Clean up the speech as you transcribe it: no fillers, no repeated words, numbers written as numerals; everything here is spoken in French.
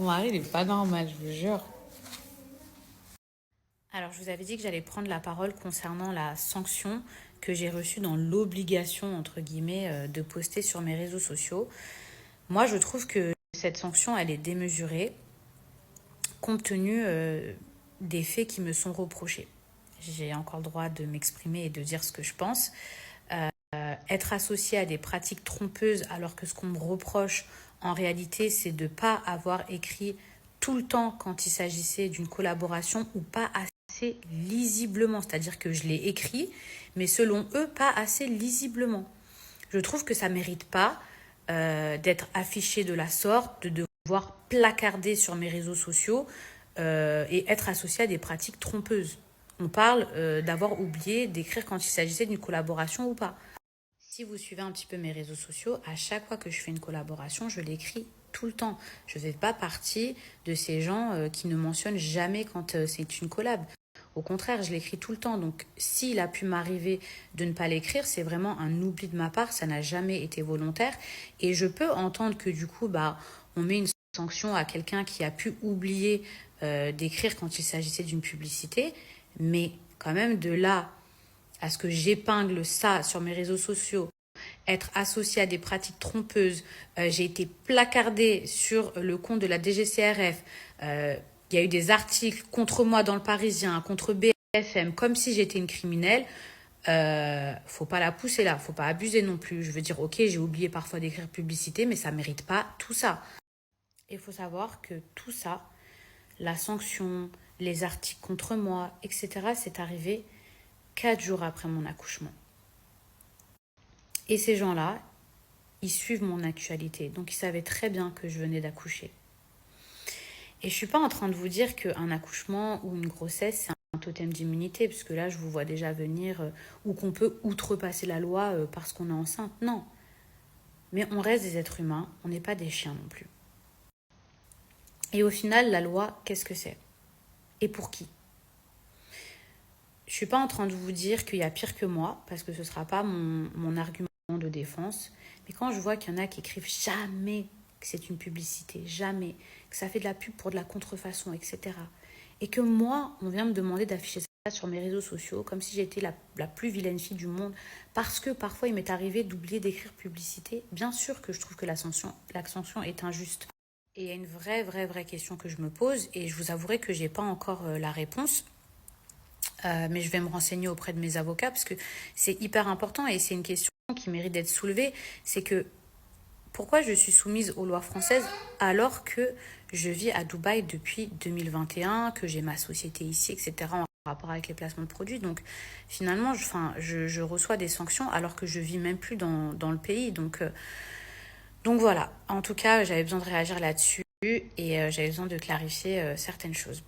Mon mari, il est pas normal, je vous jure. Alors, je vous avais dit que j'allais prendre la parole concernant la sanction que j'ai reçue dans l'obligation, entre guillemets, de poster sur mes réseaux sociaux. Moi, je trouve que cette sanction, elle est démesurée compte tenu des faits qui me sont reprochés. J'ai encore le droit de m'exprimer et de dire ce que je pense. Être associé à des pratiques trompeuses alors que ce qu'on me reproche en réalité, c'est de ne pas avoir écrit tout le temps quand il s'agissait d'une collaboration ou pas assez lisiblement. C'est-à-dire que je l'ai écrit, mais selon eux, pas assez lisiblement. Je trouve que ça ne mérite pas d'être affiché de la sorte, de devoir placarder sur mes réseaux sociaux et être associé à des pratiques trompeuses. On parle d'avoir oublié d'écrire quand il s'agissait d'une collaboration ou pas. Si vous suivez un petit peu mes réseaux sociaux, à chaque fois que je fais une collaboration, je l'écris tout le temps. Je ne fais pas partie de ces gens qui ne mentionnent jamais quand c'est une collab. Au contraire, je l'écris tout le temps. Donc, s'il a pu m'arriver de ne pas l'écrire, c'est vraiment un oubli de ma part. Ça n'a jamais été volontaire. Et je peux entendre que du coup, on met une sanction à quelqu'un qui a pu oublier d'écrire quand il s'agissait d'une publicité. Mais quand même, de là à ce que j'épingle ça sur mes réseaux sociaux, être associé à des pratiques trompeuses, j'ai été placardée sur le compte de la DGCRF, il y a eu des articles contre moi dans le Parisien, contre BFM, comme si j'étais une criminelle. Faut pas la pousser là, faut pas abuser non plus. Je veux dire, ok, j'ai oublié parfois d'écrire publicité, mais ça mérite pas tout ça. Il faut savoir que tout ça, la sanction, les articles contre moi, etc., c'est arrivé 4 jours après mon accouchement. Et ces gens-là, ils suivent mon actualité. Donc ils savaient très bien que je venais d'accoucher. Et je ne suis pas en train de vous dire qu'un accouchement ou une grossesse, c'est un totem d'immunité, puisque là, je vous vois déjà venir, ou qu'on peut outrepasser la loi parce qu'on est enceinte. Non. Mais on reste des êtres humains, on n'est pas des chiens non plus. Et au final, la loi, qu'est-ce que c'est? Et pour qui? Je ne suis pas en train de vous dire qu'il y a pire que moi, parce que ce ne sera pas mon argument de défense. Mais quand je vois qu'il y en a qui écrivent jamais que c'est une publicité, jamais, que ça fait de la pub pour de la contrefaçon, etc. Et que moi, on vient me demander d'afficher ça sur mes réseaux sociaux, comme si j'étais la plus vilaine fille du monde, parce que parfois il m'est arrivé d'oublier d'écrire publicité. Bien sûr que je trouve que la sanction est injuste. Et il y a une vraie question que je me pose, et je vous avouerai que j'ai pas encore la réponse. Mais je vais me renseigner auprès de mes avocats parce que c'est hyper important et c'est une question qui mérite d'être soulevée. C'est que pourquoi je suis soumise aux lois françaises alors que je vis à Dubaï depuis 2021, que j'ai ma société ici, etc. en rapport avec les placements de produits. Donc finalement, je reçois des sanctions alors que je vis même plus dans le pays. Donc voilà, en tout cas, j'avais besoin de réagir là-dessus et j'avais besoin de clarifier certaines choses.